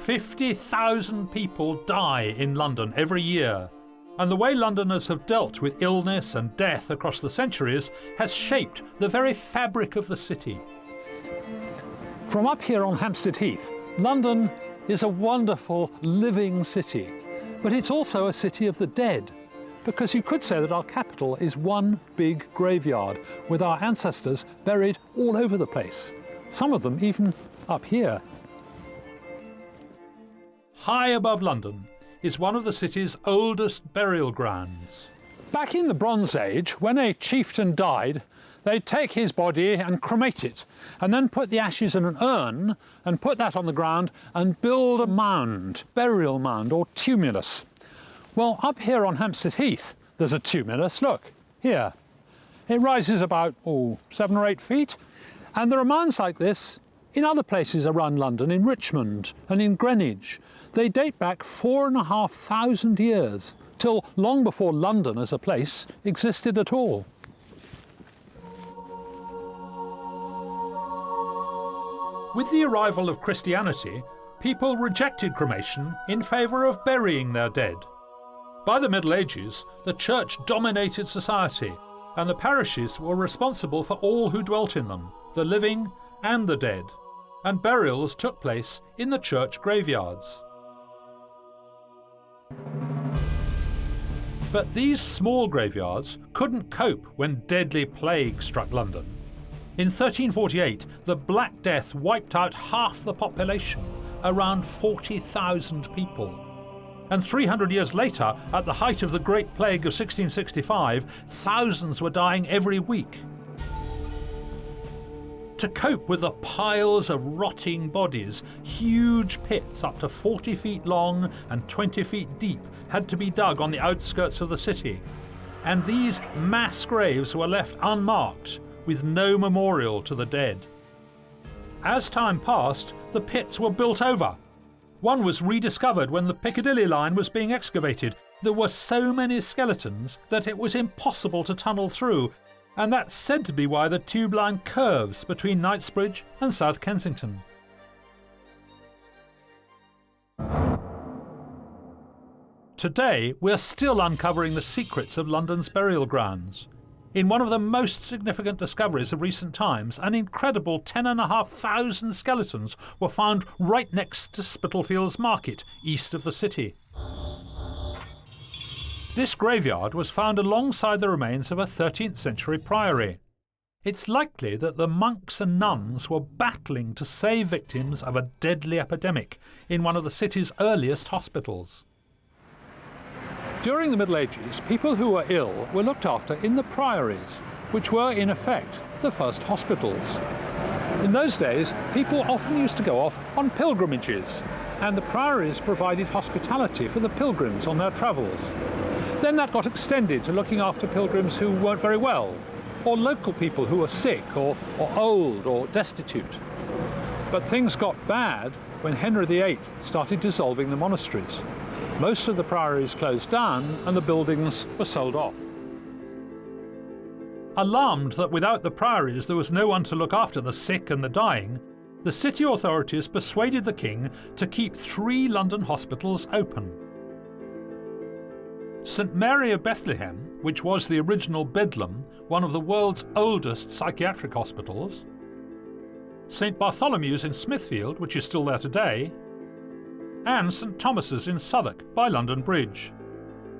50,000 people die in London every year, and the way Londoners have dealt with illness and death across the centuries has shaped the very fabric of the city. From up here on Hampstead Heath, London is a wonderful living city, but it's also a city of the dead, because you could say that our capital is one big graveyard with our ancestors buried all over the place, some of them even up here. High above London is one of the city's oldest burial grounds. Back in the Bronze Age, when a chieftain died, they'd take his body and cremate it, and then put the ashes in an urn and put that on the ground and build a mound, burial mound or tumulus. Well, up here on Hampstead Heath, there's a tumulus, look, here. It rises about, 7 or 8 feet, and there are mounds like this in other places around London, in Richmond and in Greenwich. They date back 4,500 years, till long before London as a place existed at all. With the arrival of Christianity, people rejected cremation in favour of burying their dead. By the Middle Ages, the church dominated society, and the parishes were responsible for all who dwelt in them, the living and the dead, and burials took place in the church graveyards. But these small graveyards couldn't cope when deadly plague struck London. In 1348, the Black Death wiped out half the population, around 40,000 people. And 300 years later, at the height of the Great Plague of 1665, thousands were dying every week. To cope with the piles of rotting bodies, huge pits up to 40 feet long and 20 feet deep had to be dug on the outskirts of the city. And these mass graves were left unmarked, with no memorial to the dead. As time passed, the pits were built over. One was rediscovered when the Piccadilly line was being excavated. There were so many skeletons that it was impossible to tunnel through, and that's said to be why the tube line curves between Knightsbridge and South Kensington. Today, we're still uncovering the secrets of London's burial grounds. In one of the most significant discoveries of recent times, an incredible 10,500 skeletons were found right next to Spitalfields Market, east of the city. This graveyard was found alongside the remains of a 13th century priory. It's likely that the monks and nuns were battling to save victims of a deadly epidemic in one of the city's earliest hospitals. During the Middle Ages, people who were ill were looked after in the priories, which were, in effect, the first hospitals. In those days, people often used to go off on pilgrimages, and the priories provided hospitality for the pilgrims on their travels. Then that got extended to looking after pilgrims who weren't very well, or local people who were sick or old or destitute. But things got bad when Henry VIII started dissolving the monasteries. Most of the priories closed down and the buildings were sold off. Alarmed that without the priories there was no one to look after the sick and the dying, the city authorities persuaded the king to keep 3 London hospitals open. St Mary of Bethlehem, which was the original Bedlam, one of the world's oldest psychiatric hospitals, St Bartholomew's in Smithfield, which is still there today, and St Thomas's in Southwark by London Bridge.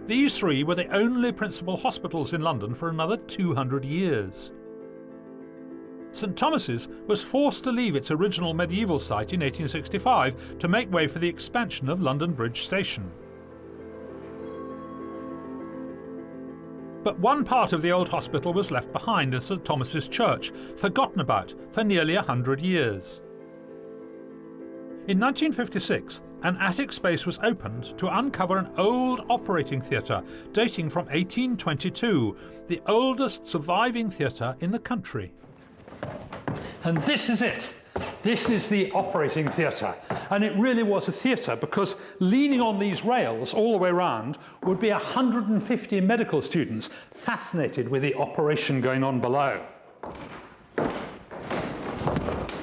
These 3 were the only principal hospitals in London for another 200 years. St Thomas's was forced to leave its original medieval site in 1865 to make way for the expansion of London Bridge Station. But one part of the old hospital was left behind in St Thomas's Church, forgotten about for nearly 100 years. In 1956, an attic space was opened to uncover an old operating theatre dating from 1822, the oldest surviving theatre in the country. And this is it. This is the operating theatre. And it really was a theatre because leaning on these rails all the way around would be 150 medical students fascinated with the operation going on below.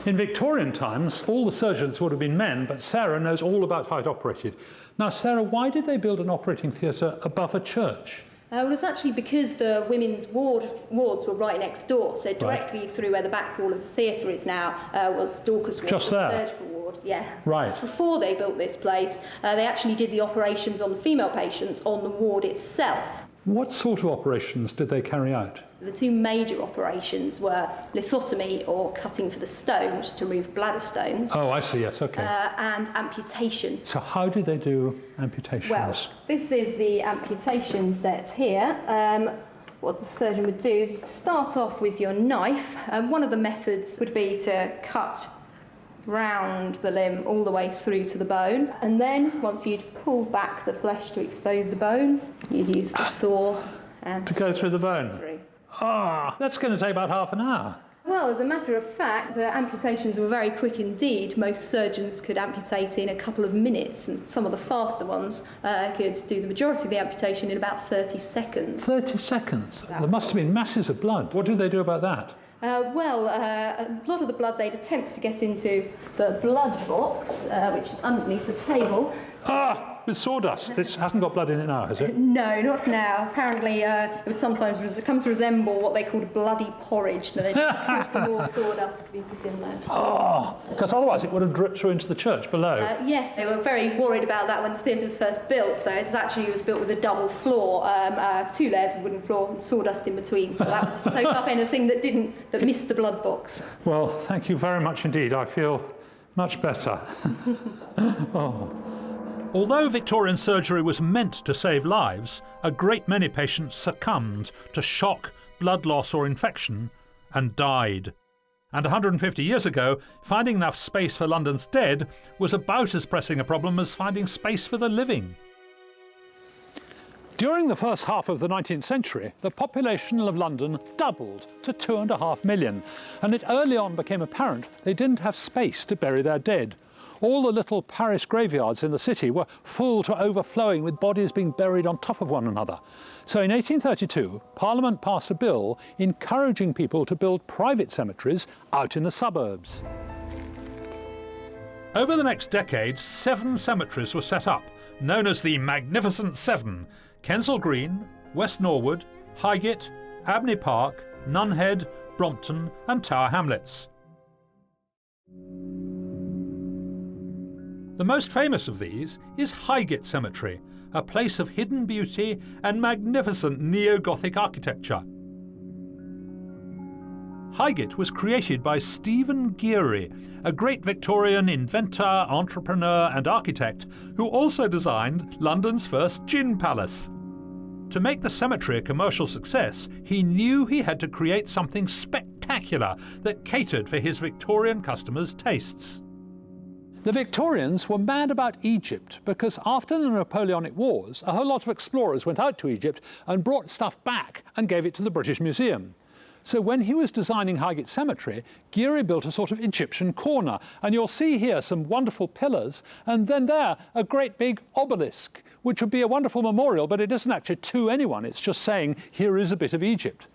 In Victorian times, all the surgeons would have been men, but Sarah knows all about how it operated. Now, Sarah, why did they build an operating theatre above a church? Well, it's actually because the women's wards were right next door, so directly through where the back wall of the theatre is now was Dorcas Ward, just there. The surgical ward. Yeah. Right. Before they built this place, they actually did the operations on the female patients on the ward itself. What sort of operations did they carry out? The two major operations were lithotomy, or cutting for the stones to remove bladder stones. Oh, I see, yes, okay. And amputation. So how did they do amputations? Well, this is the amputation set here. What the surgeon would do is you'd start off with your knife. One of the methods would be to cut round the limb all the way through to the bone, and then once you'd pull back the flesh to expose the bone, you'd use the saw and to go through the bone. That's going to take about half an hour. Well, as a matter of fact, the amputations were very quick indeed. Most surgeons could amputate in a couple of minutes, and some of the faster ones could do the majority of the amputation in about 30 seconds. 30 seconds? There must have been masses of blood. What did they do about that? A lot of the blood they'd attempt to get into the blood box, which is underneath the table. With sawdust. It hasn't got blood in it now, has it? No, not now. Apparently, it would sometimes come to resemble what they called bloody porridge, that they'd just for more sawdust to be put in there. Because otherwise it would have dripped through into the church below. Yes, they were very worried about that when the theatre was first built. So it was built with a double floor, 2 layers of wooden floor and sawdust in between. So that would soak up anything that missed the blood box. Well, thank you very much indeed. I feel much better. Although Victorian surgery was meant to save lives, a great many patients succumbed to shock, blood loss or infection and died. And 150 years ago, finding enough space for London's dead was about as pressing a problem as finding space for the living. During the first half of the 19th century, the population of London doubled to 2.5 million, and it early on became apparent they didn't have space to bury their dead. All the little parish graveyards in the city were full to overflowing with bodies being buried on top of one another. So in 1832, Parliament passed a bill encouraging people to build private cemeteries out in the suburbs. Over the next decade, 7 cemeteries were set up, known as the Magnificent Seven: Kensal Green, West Norwood, Highgate, Abney Park, Nunhead, Brompton and Tower Hamlets. The most famous of these is Highgate Cemetery, a place of hidden beauty and magnificent neo-Gothic architecture. Highgate was created by Stephen Geary, a great Victorian inventor, entrepreneur and architect who also designed London's first gin palace. To make the cemetery a commercial success, he knew he had to create something spectacular that catered for his Victorian customers' tastes. The Victorians were mad about Egypt because after the Napoleonic Wars, a whole lot of explorers went out to Egypt and brought stuff back and gave it to the British Museum. So when he was designing Highgate Cemetery, Geary built a sort of Egyptian corner, and you'll see here some wonderful pillars, and then there a great big obelisk, which would be a wonderful memorial, but it isn't actually to anyone, it's just saying here is a bit of Egypt.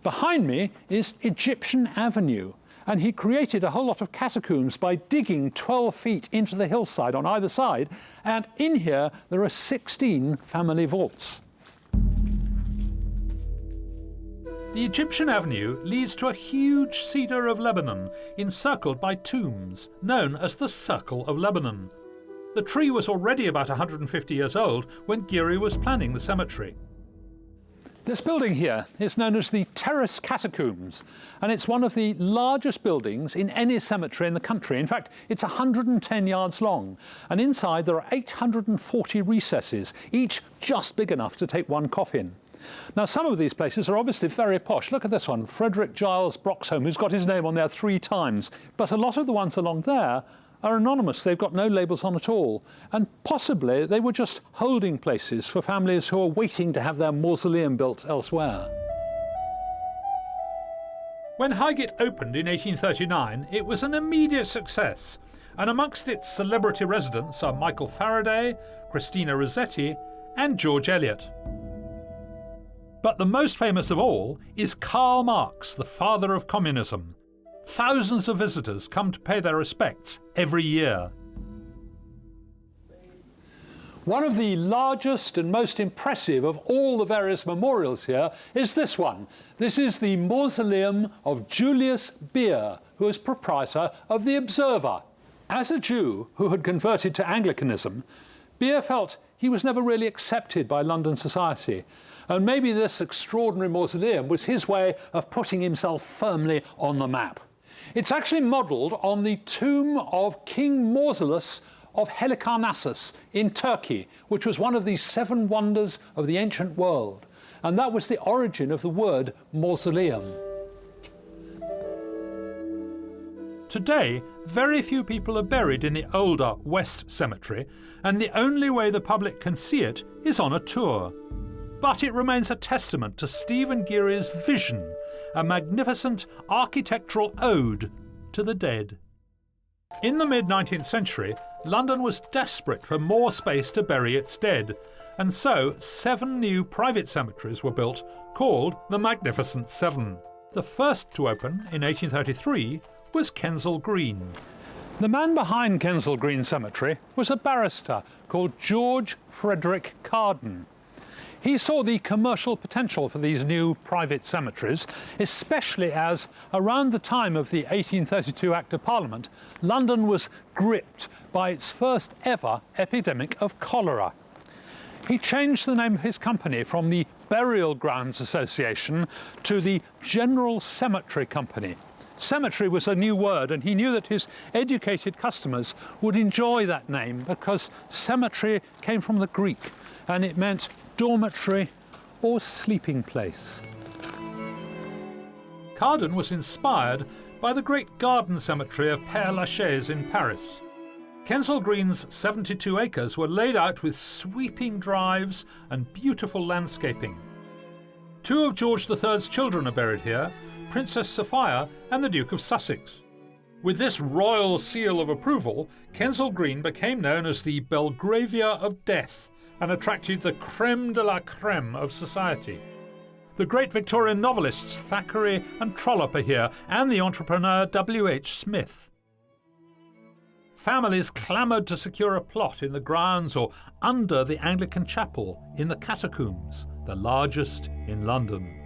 Behind me is Egyptian Avenue. And he created a whole lot of catacombs by digging 12 feet into the hillside on either side, and in here there are 16 family vaults. The Egyptian Avenue leads to a huge cedar of Lebanon, encircled by tombs, known as the Circle of Lebanon. The tree was already about 150 years old when Geary was planning the cemetery. This building here is known as the Terrace Catacombs, and it's one of the largest buildings in any cemetery in the country. In fact, it's 110 yards long, and inside there are 840 recesses, each just big enough to take one coffin. Now, some of these places are obviously very posh. Look at this one, Frederick Giles Broxholm, who's got his name on there 3 times. But a lot of the ones along there are anonymous. They've got no labels on at all. And possibly they were just holding places for families who are waiting to have their mausoleum built elsewhere. When Highgate opened in 1839, it was an immediate success. And amongst its celebrity residents are Michael Faraday, Christina Rossetti, and George Eliot. But the most famous of all is Karl Marx, the father of communism. Thousands of visitors come to pay their respects every year. One of the largest and most impressive of all the various memorials here is this one. This is the mausoleum of Julius Beer, who is proprietor of The Observer. As a Jew who had converted to Anglicanism, Beer felt he was never really accepted by London society, and maybe this extraordinary mausoleum was his way of putting himself firmly on the map. It's actually modelled on the tomb of King Mausolus of Halicarnassus in Turkey, which was one of the 7 wonders of the ancient world, and that was the origin of the word mausoleum. Today, very few people are buried in the older West Cemetery, and the only way the public can see it is on a tour. But it remains a testament to Stephen Geary's vision, a magnificent architectural ode to the dead. In the mid-19th century, London was desperate for more space to bury its dead, and so 7 new private cemeteries were built, called the Magnificent Seven. The first to open in 1833 was Kensal Green. The man behind Kensal Green Cemetery was a barrister called George Frederick Carden. He saw the commercial potential for these new private cemeteries, especially as, around the time of the 1832 Act of Parliament, London was gripped by its first ever epidemic of cholera. He changed the name of his company from the Burial Grounds Association to the General Cemetery Company. Cemetery was a new word, and he knew that his educated customers would enjoy that name because cemetery came from the Greek, and it meant dormitory or sleeping place. Carden was inspired by the great garden cemetery of Père Lachaise in Paris. Kensal Green's 72 acres were laid out with sweeping drives and beautiful landscaping. 2 of George III's children are buried here, Princess Sophia and the Duke of Sussex. With this royal seal of approval, Kensal Green became known as the Belgravia of Death, and attracted the crème de la crème of society. The great Victorian novelists Thackeray and Trollope are here, and the entrepreneur W.H. Smith. Families clamoured to secure a plot in the grounds or under the Anglican chapel in the Catacombs, the largest in London.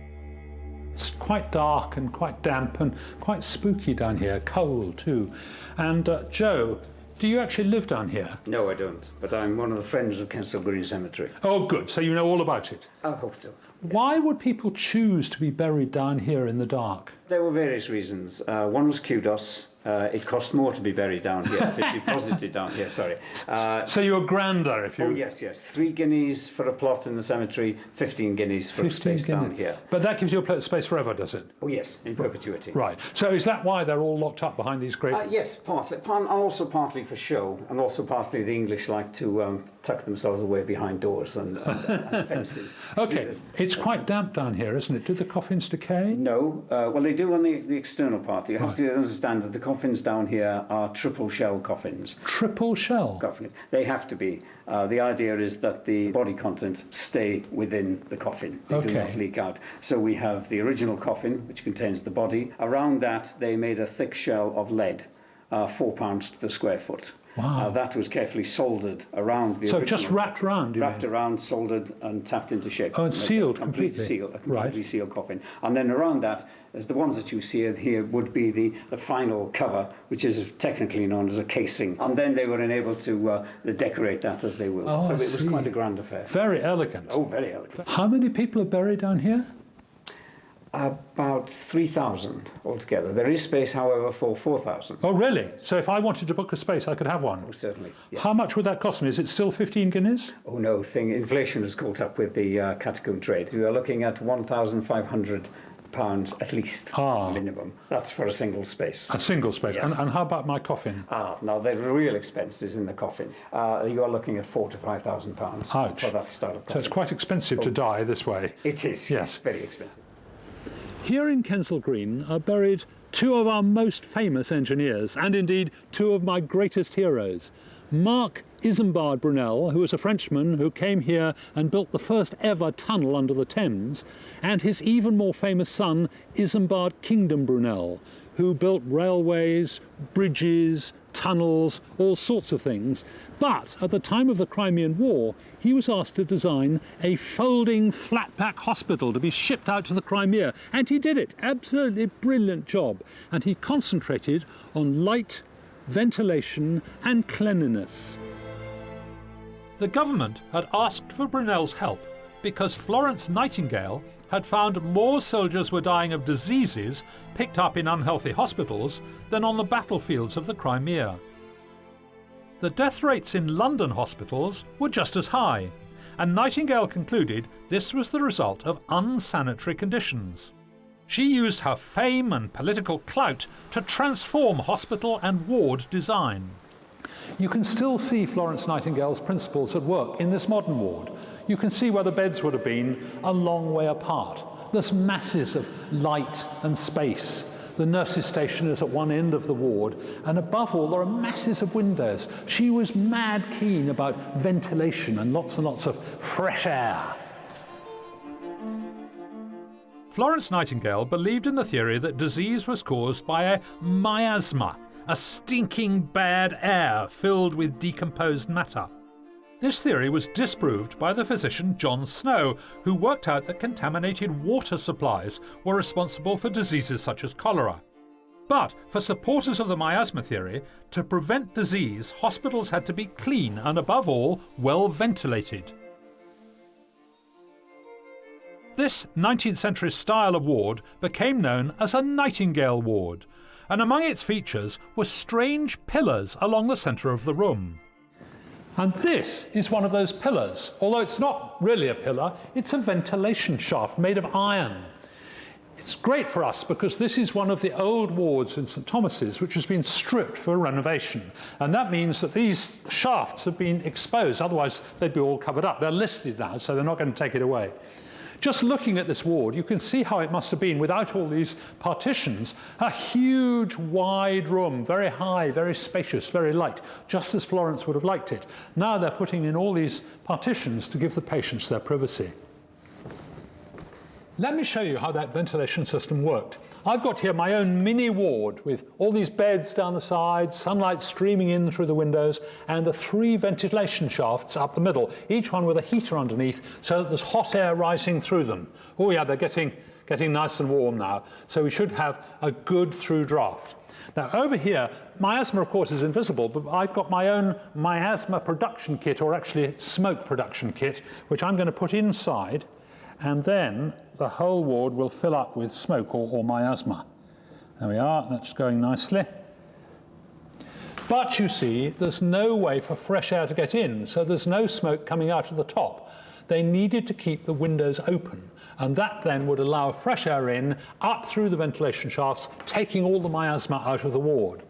It's quite dark and quite damp and quite spooky down here, cold too. And Joe, do you actually live down here? No, I don't, but I'm one of the friends of Kensal Green Cemetery. Oh, good. So you know all about it? I hope so. Yes. Why would people choose to be buried down here in the dark? There were various reasons. One was kudos. It cost more to be buried down here, to be deposited down here, sorry. So you're grander if you... Oh, yes. 3 guineas for a plot in the cemetery, 15 guineas for a space down here. But that gives you a space forever, does it? Oh, yes, in perpetuity. Right. So is that why they're all locked up behind these great... Yes, partly. And also partly for show, and also partly the English like to tuck themselves away behind doors and fences. OK, it's quite damp down here, isn't it? Do the coffins decay? No. Well, they do on the external part. You have to understand that the coffins down here are triple shell coffins. Triple shell? Coffins. They have to be. The idea is that the body contents stay within the coffin. They do not leak out. So we have the original coffin, which contains the body. Around that, they made a thick shell of lead, 4 pounds to the square foot. Wow. That was carefully soldered around the original. So just wrapped around, you Wrapped around, soldered and tapped into shape. Oh, and sealed completely. A completely sealed coffin. And then around that, the ones that you see here would be the final cover, which is technically known as a casing. And then they were enabled to decorate that as they will. So it was quite a grand affair. Very elegant. Oh, very elegant. How many people are buried down here? About 3,000 altogether. There is space, however, for 4,000. Oh, really? So if I wanted to book a space, I could have one? Oh, certainly, yes. How much would that cost me? Is it still 15 guineas? Oh, no. Inflation has caught up with the catacomb trade. We are looking at £1,500 at least, minimum. That's for a single space. A single space. Yes. And how about my coffin? Now the real expense is in the coffin. You are looking at £4,000 to £5,000 for that style of coffin. So it's quite expensive to die this way. It is, yes. Very expensive. Here in Kensal Green are buried 2 of our most famous engineers, and indeed 2 of my greatest heroes. Mark Isambard Brunel, who was a Frenchman who came here and built the first ever tunnel under the Thames, and his even more famous son, Isambard Kingdom Brunel, who built railways, bridges, tunnels, all sorts of things. But at the time of the Crimean War, he was asked to design a folding flat-pack hospital to be shipped out to the Crimea. And he did it. Absolutely brilliant job. And he concentrated on light, ventilation and cleanliness. The government had asked for Brunel's help because Florence Nightingale had found more soldiers were dying of diseases picked up in unhealthy hospitals than on the battlefields of the Crimea. The death rates in London hospitals were just as high, and Nightingale concluded this was the result of unsanitary conditions. She used her fame and political clout to transform hospital and ward design. You can still see Florence Nightingale's principles at work in this modern ward. You can see where the beds would have been a long way apart. There's masses of light and space. The nurses' station is at one end of the ward, and above all there are masses of windows. She was mad keen about ventilation and lots of fresh air. Florence Nightingale believed in the theory that disease was caused by a miasma, a stinking bad air filled with decomposed matter. This theory was disproved by the physician John Snow, who worked out that contaminated water supplies were responsible for diseases such as cholera. But for supporters of the miasma theory, to prevent disease, hospitals had to be clean and, above all, well ventilated. This 19th century style of ward became known as a Nightingale ward, and among its features were strange pillars along the centre of the room. And this is one of those pillars. Although it's not really a pillar, it's a ventilation shaft made of iron. It's great for us because this is one of the old wards in St Thomas's which has been stripped for renovation. And that means that these shafts have been exposed, otherwise they'd be all covered up. They're listed now, so they're not going to take it away. Just looking at this ward, you can see how it must have been without all these partitions. A huge, wide room, very high, very spacious, very light, just as Florence would have liked it. Now they're putting in all these partitions to give the patients their privacy. Let me show you how that ventilation system worked. I've got here my own mini ward with all these beds down the sides, sunlight streaming in through the windows, and the 3 ventilation shafts up the middle, each one with a heater underneath so that there's hot air rising through them. Oh yeah, they're getting nice and warm now, so we should have a good through draft. Now over here, miasma of course is invisible, but I've got my own miasma production kit, or actually smoke production kit, which I'm going to put inside, and then the whole ward will fill up with smoke or miasma. There we are, that's going nicely. But you see, there's no way for fresh air to get in, so there's no smoke coming out of the top. They needed to keep the windows open, and that then would allow fresh air in, up through the ventilation shafts, taking all the miasma out of the ward.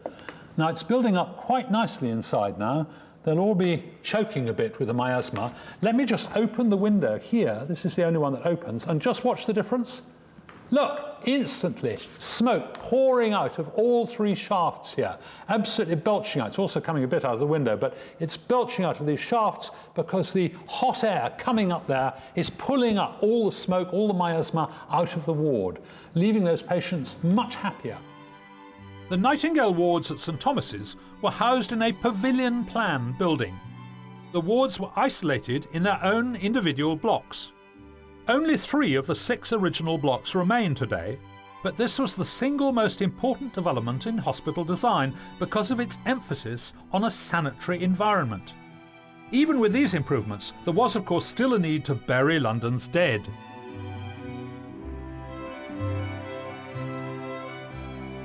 Now it's building up quite nicely inside now. They'll all be choking a bit with the miasma. Let me just open the window here. This is the only one that opens, and just watch the difference. Look, instantly, smoke pouring out of all 3 shafts here, absolutely belching out. It's also coming a bit out of the window, but it's belching out of these shafts because the hot air coming up there is pulling up all the smoke, all the miasma out of the ward, leaving those patients much happier. The Nightingale wards at St Thomas's were housed in a pavilion plan building. The wards were isolated in their own individual blocks. Only 3 of the 6 original blocks remain today, but this was the single most important development in hospital design because of its emphasis on a sanitary environment. Even with these improvements, there was of course still a need to bury London's dead.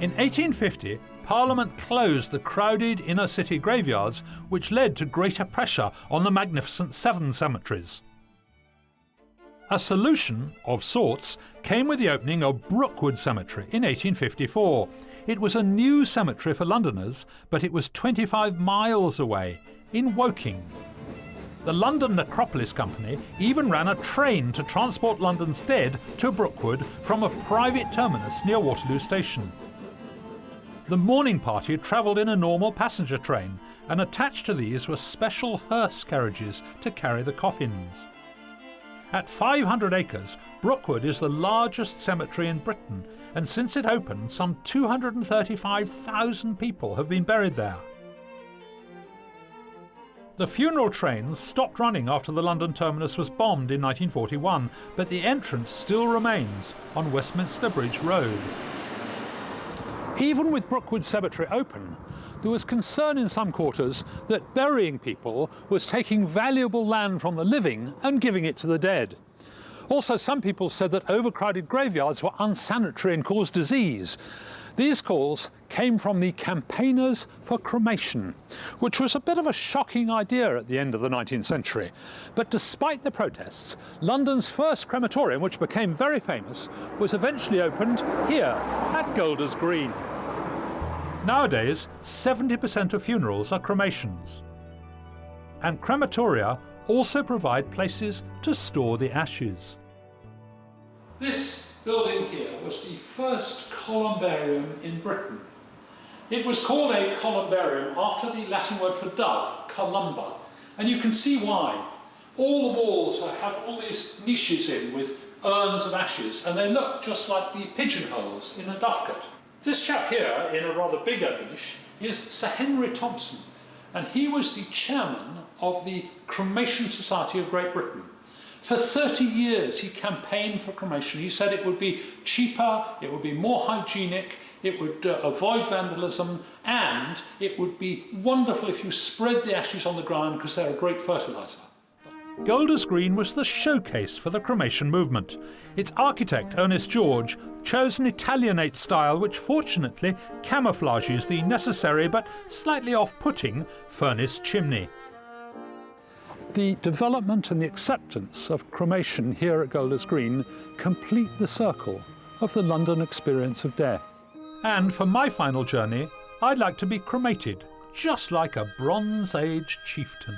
In 1850, Parliament closed the crowded inner city graveyards, which led to greater pressure on the magnificent 7 cemeteries. A solution, of sorts, came with the opening of Brookwood Cemetery in 1854. It was a new cemetery for Londoners, but it was 25 miles away, in Woking. The London Necropolis Company even ran a train to transport London's dead to Brookwood from a private terminus near Waterloo Station. The mourning party travelled in a normal passenger train, and attached to these were special hearse carriages to carry the coffins. At 500 acres, Brookwood is the largest cemetery in Britain, and since it opened, some 235,000 people have been buried there. The funeral trains stopped running after the London terminus was bombed in 1941, but the entrance still remains on Westminster Bridge Road. Even with Brookwood Cemetery open, there was concern in some quarters that burying people was taking valuable land from the living and giving it to the dead. Also, some people said that overcrowded graveyards were unsanitary and caused disease. These calls came from the campaigners for cremation, which was a bit of a shocking idea at the end of the 19th century. But despite the protests, London's first crematorium, which became very famous, was eventually opened here at Golders Green. Nowadays, 70% of funerals are cremations. And crematoria also provide places to store the ashes. This building here was the first columbarium in Britain. It was called a columbarium after the Latin word for dove, columba, and you can see why. All the walls have all these niches in with urns of ashes, and they look just like the pigeonholes in a dovecote. This chap here, in a rather bigger niche, is Sir Henry Thompson, and he was the chairman of the Cremation Society of Great Britain. For 30 years he campaigned for cremation. He said it would be cheaper, it would be more hygienic, it would avoid vandalism, and it would be wonderful if you spread the ashes on the ground because they're a great fertiliser. Golders Green was the showcase for the cremation movement. Its architect, Ernest George, chose an Italianate style which fortunately camouflages the necessary but slightly off-putting furnace chimney. The development and the acceptance of cremation here at Golders Green complete the circle of the London experience of death. And for my final journey, I'd like to be cremated, just like a Bronze Age chieftain.